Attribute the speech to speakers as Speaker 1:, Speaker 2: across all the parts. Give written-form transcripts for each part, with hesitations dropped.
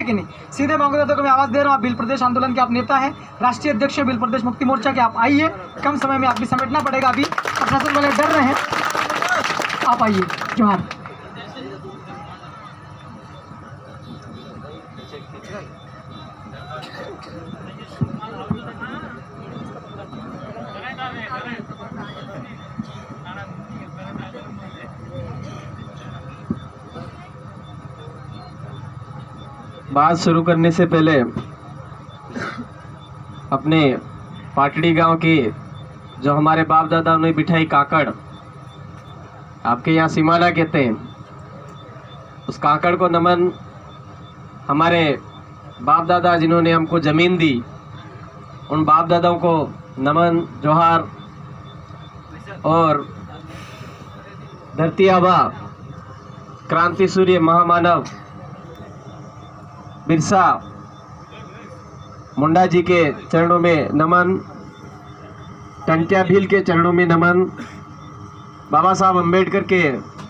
Speaker 1: कि नहीं? सीधे मांगोदाता को मैं आवाज़ दे रहा हूँ, आप भील प्रदेश आंदोलन के आप नेता हैं, राष्ट्रीय अध्यक्ष भील प्रदेश मुक्ति मोर्चा के, आप आइए, कम समय में आप भी समेटना पड़ेगा, अभी प्रशासन वाले डर रहे हैं, आप आइए। जोहार।
Speaker 2: बात शुरू करने से पहले अपने पाटड़ी गांव की जो हमारे बाप दादा ने बिठाई काकड़, आपके यहाँ सिमाला कहते हैं, उस काकड़ को नमन। हमारे बाप दादा जिन्होंने हमको ज़मीन दी, उन बाप दादाओं को नमन, जोहार। और धरती आबा क्रांति सूर्य महामानव बिरसा मुंडा जी के चरणों में नमन, टंटिया भील के चरणों में नमन, बाबा साहब अम्बेडकर के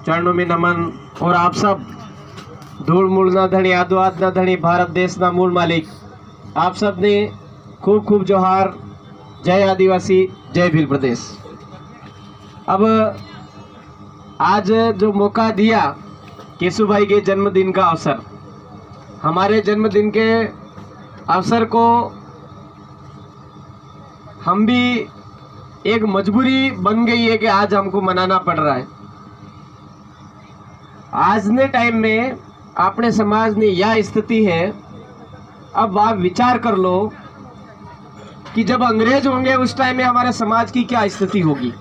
Speaker 2: चरणों में नमन। और आप सब धूल मूल ना धनी आदवाद ना धनी भारत देश ना मूल मालिक, आप सब ने खूब खूब जोहार। जय आदिवासी, जय भील प्रदेश। अब आज जो मौका दिया केशु भाई के जन्मदिन का अवसर, हमारे जन्मदिन के अवसर को हम भी एक मजबूरी बन गई है कि आज हमको मनाना पड़ रहा है। आज ने टाइम में अपने समाज में यह स्थिति है। अब आप विचार कर लो कि जब अंग्रेज होंगे उस टाइम में हमारे समाज की क्या स्थिति होगी।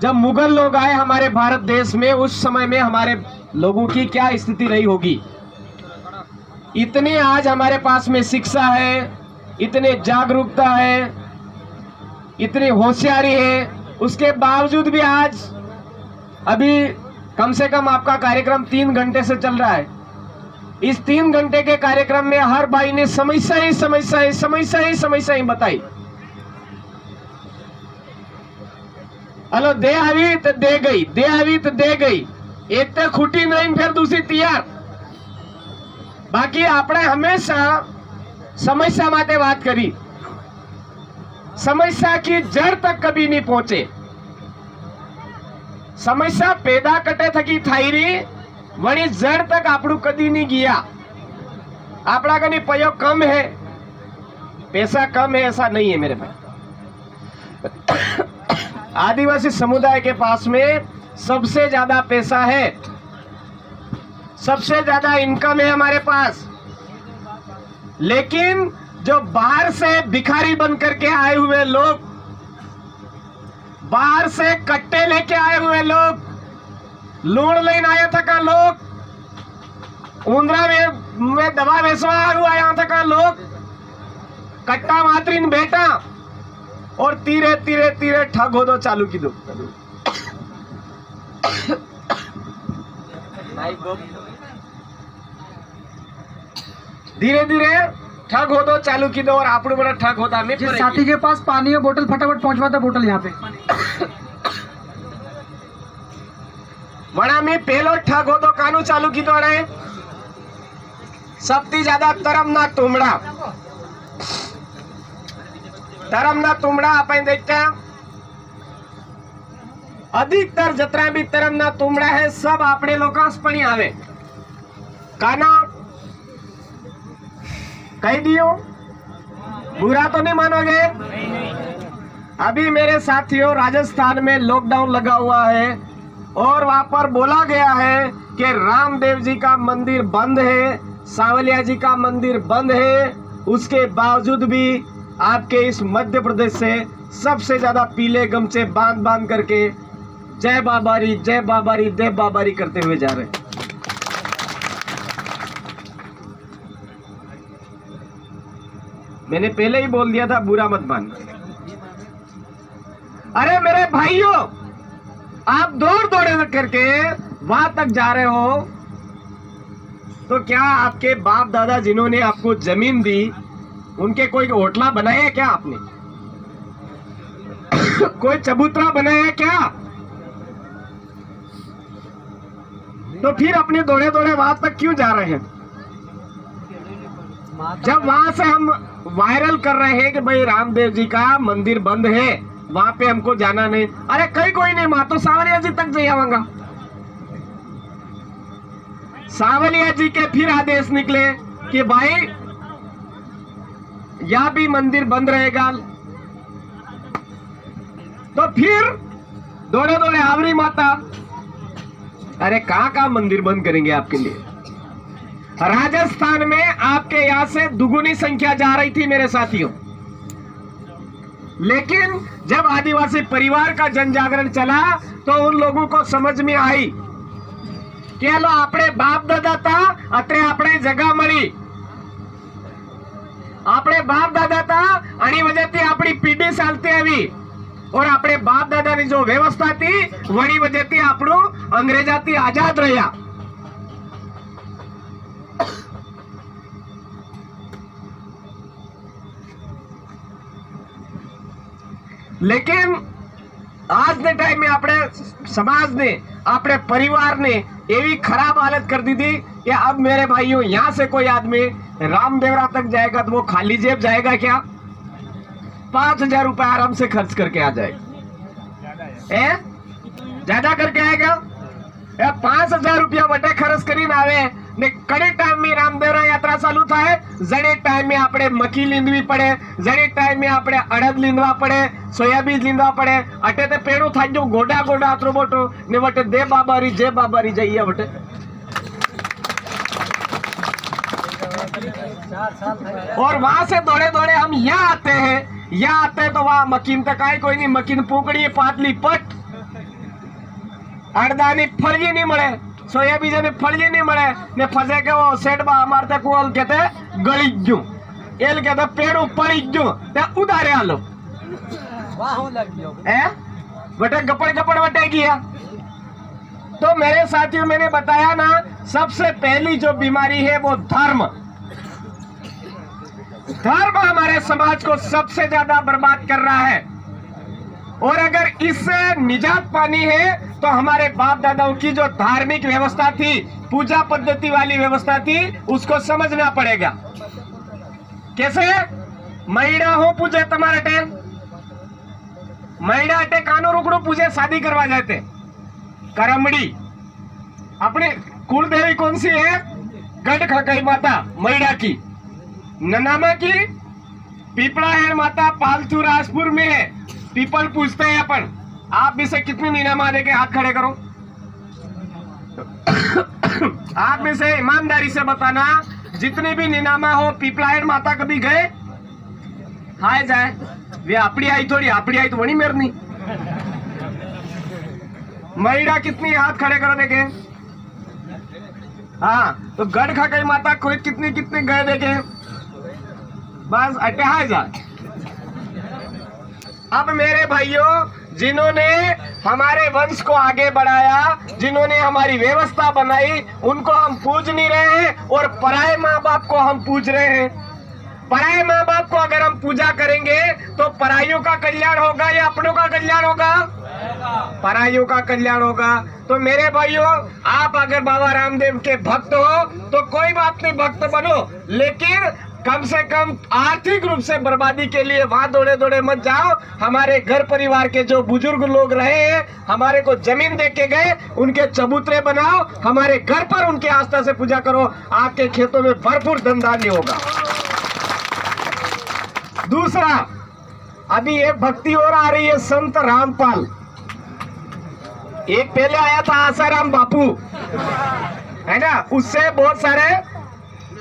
Speaker 2: जब मुगल लोग आए हमारे भारत देश में, उस समय में हमारे लोगों की क्या स्थिति रही होगी। इतने आज हमारे पास में शिक्षा है, इतने जागरूकता है, इतनी होशियारी है, उसके बावजूद भी आज अभी कम से कम आपका कार्यक्रम 3 घंटे से चल रहा है। इस 3 घंटे के कार्यक्रम में हर भाई ने समस्या ही बताई। हेलो, दे आवी तो दे गई, दे आवी तो दे गई, एक तो खुटी नहीं फिर दूसरी तैयार। बाकी आपने हमेशा समस्या माते बात करी, समस्या की जड़ तक कभी नहीं पहुंचे। समस्या पैदा कटे थकी थाई रही, वही जड़ तक आपू कदी नहीं गया। आपड़ा कहीं पयो कम है, पैसा कम है, ऐसा नहीं है मेरे भाई। आदिवासी समुदाय के पास में सबसे ज्यादा पैसा है, सबसे ज्यादा इनकम है हमारे पास। लेकिन जो बाहर से भिखारी बन करके आए हुए लोग, बाहर से कट्टे लेके आए हुए लोग, लूण लेने आया था का लोग, ऊंद्रा में दवा बेचवा हुआ यहाँ था का लोग, कट्टा मात्रीन बेटा, और तीरे तीरे तीरे ठग हो दो चालू की दो। धीरे धीरे ठग हो दो चालू की दो, और आपने बड़ा ठग होता है।
Speaker 1: जिस साथी के पास पानी है बोतल फटाफट पहुंचवाता बोतल यहाँ पे।
Speaker 2: बड़ा में पहलो ठग हो तो कानू चालू की दो रहे, सबसे ज्यादा तरमना तुमड़ा, तरमना तुमड़ा अपन देखते हैं। अधिकतर जतरा भी तरमना तुमड़ा है, सब अपने लोकांशपणी आवे। काना कह दियो, बुरा तो नहीं मानोगे। अभी मेरे साथियों, राजस्थान में लॉकडाउन लगा हुआ है और वहां पर बोला गया है कि रामदेव जी का मंदिर बंद है, सांवलिया जी का मंदिर बंद है। उसके बावजूद भी आपके इस मध्य प्रदेश से सबसे ज्यादा पीले गमछे बांध बांध करके जय बाबारी जय बाबारी जय बाबारी करते हुए जा रहे हैं। मैंने पहले ही बोल दिया था, बुरा मत मान। अरे मेरे भाइयों, आप दौड़ दौड़ करके वहां तक जा रहे हो, तो क्या आपके बाप दादा जिन्होंने आपको जमीन दी, उनके कोई होटला बनाया क्या आपने? कोई चबूतरा बनाया क्या? तो फिर अपने दौड़े दौड़े वहां तक क्यों जा रहे हैं? जब वहां से हम वायरल कर रहे हैं कि भाई रामदेव जी का मंदिर बंद है, वहां पे हमको जाना नहीं, अरे कोई नहीं, मां तो सावलिया जी तक जई आवांगा। सावलिया जी के फिर आदेश निकले कि भाई या भी मंदिर बंद रहेगा। तो फिर दौड़े दौड़े आवरी माता, अरे कहां मंदिर बंद करेंगे आपके लिए। राजस्थान में आपके यहां से दुगुनी संख्या जा रही थी मेरे साथियों, लेकिन जब आदिवासी परिवार का जन जागरण चला तो उन लोगों को समझ में आई कि लो अपने बाप दादा था अत्रे अपने जगह मળી, अपने बाप दादा था आणि वजहથી આપણી પીઢી ચાલતી આવી, और अपने बाप दादा की जो व्यवस्था थी वही वजहથી આપણું અંગ્રેજાથી आजाद રહ્યા। लेकिन आज के टाइम में अपने समाज ने, अपने परिवार ने एवी खराब हालत कर दी थी कि अब मेरे भाइयों यहाँ से कोई आदमी रामदेवरा तक जाएगा तो वो खाली जेब जाएगा क्या? 5,000 रुपए आराम से खर्च करके आ जाएगा। ज्यादा करके आएगा? 5,000 रुपया वटे खर्च करी ना आवे ने कड़े टाइम में रामदेवरा यात्रा चालू थाय, जड़े टाइम में आपणे मकी लींदवी पड़े, जड़े टाइम में आपणे अड़द लींदवा पड़े, सोयाबीन लींदवा पड़े, अटे ते पेड़ो थाई जो गोडा गोडा आतरो बोटो ने वटे दे बाबारी जे बाबारी जाइए वटे। और वहां से दौड़े दौड़े हम यहाँ आते हैं, यहाँ आते हैं तो वहां मकीन तक आए कोई नहीं, मकीन पोकड़ी पातली पट, अड़दानी फलगी नहीं मळे, सोयाबीन ने फलगी नहीं मळे ने फसे के वो सेठ बा हमार तक वो कहते गली गयो, एल कहते पेड़ो पड़ी गयो ते उधारे आलो वाह लग गयो बटे गपड़ गपड़ बटे गया। तो मेरे साथियों मैंने बताया ना, सबसे पहली जो बीमारी है वो धर्म। धर्म हमारे समाज को सबसे ज्यादा बर्बाद कर रहा है, और अगर इससे निजात पानी है तो हमारे बाप दादाओं की जो धार्मिक व्यवस्था थी, पूजा पद्धति वाली व्यवस्था थी, उसको समझना पड़ेगा। कैसे? महीना हो पूजे तुम्हारे टेन, महीना अटे कानो रुकड़ो पूजे शादी करवा जाते। करमड़ी अपनी कुल देवी कौन सी है? गढ़ खकई माता महीना की। ननामा की पीपड़ा है माता पालतू राजपुर में है। पीपल पूछते हैं अपन, आप में से कितने नीनामा देके हाथ खड़े करो। आप में से ईमानदारी से बताना, जितने भी नीनामा हो पीपलायन माता कभी गए? हाय जाए वे अपनी आई थोड़ी, अपनी आई तो वही मेर नहीं। महिला कितनी हाथ खड़े करो देखे। हाँ तो गढ़ खा गई माता कोई कितनी कितनी गए देखे, बस अटहाय जाए। अब मेरे भाइयों, जिन्होंने हमारे वंश को आगे बढ़ाया, जिन्होंने हमारी व्यवस्था बनाई, उनको हम पूज नहीं रहे हैं, और पराये माँ बाप को हम पूज रहे हैं। पराये माँ बाप को अगर हम पूजा करेंगे तो पराइयों का कल्याण होगा या अपनों का कल्याण होगा? पराइयों का कल्याण होगा। तो मेरे भाइयों, आप अगर बाबा रामदेव के भक्त हो तो कोई बात नहीं, भक्त बनो, लेकिन कम से कम आर्थिक रूप से बर्बादी के लिए वहां दौड़े दौड़े मत जाओ। हमारे घर परिवार के जो बुजुर्ग लोग रहे हैं, हमारे को जमीन दे के गए, उनके चबूतरे बनाओ, हमारे घर पर उनके आस्था से पूजा करो, आपके खेतों में भरपूर धन धान्य होगा। दूसरा, अभी एक भक्ति और आ रही है, संत रामपाल। एक पहले आया था आसाराम बापू, है ना, उससे बहुत सारे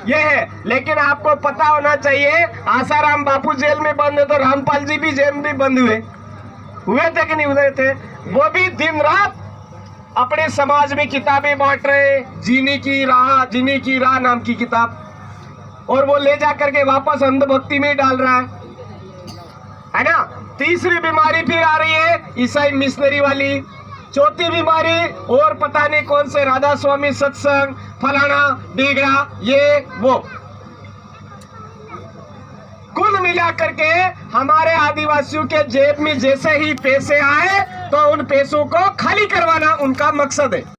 Speaker 2: ये है। लेकिन आपको पता होना चाहिए, आसाराम बापू जेल में बंद है तो रामपाल जी भी जेल में बंद हुए थे कि नहीं हुए थे? वो भी दिन रात अपने समाज में किताबें बांट रहे, जीने की राह नाम की किताब, और वो ले जा करके वापस अंधभक्ति में डाल रहा है ना। तीसरी बीमारी फिर आ रही है, ईसाई मिशनरी वाली। चौथी बीमारी और पता नहीं कौन से राधा स्वामी सत्संग फलाना डीगड़ा ये वो। कुल मिला करके हमारे आदिवासियों के जेब में जैसे ही पैसे आए तो उन पैसों को खाली करवाना उनका मकसद है।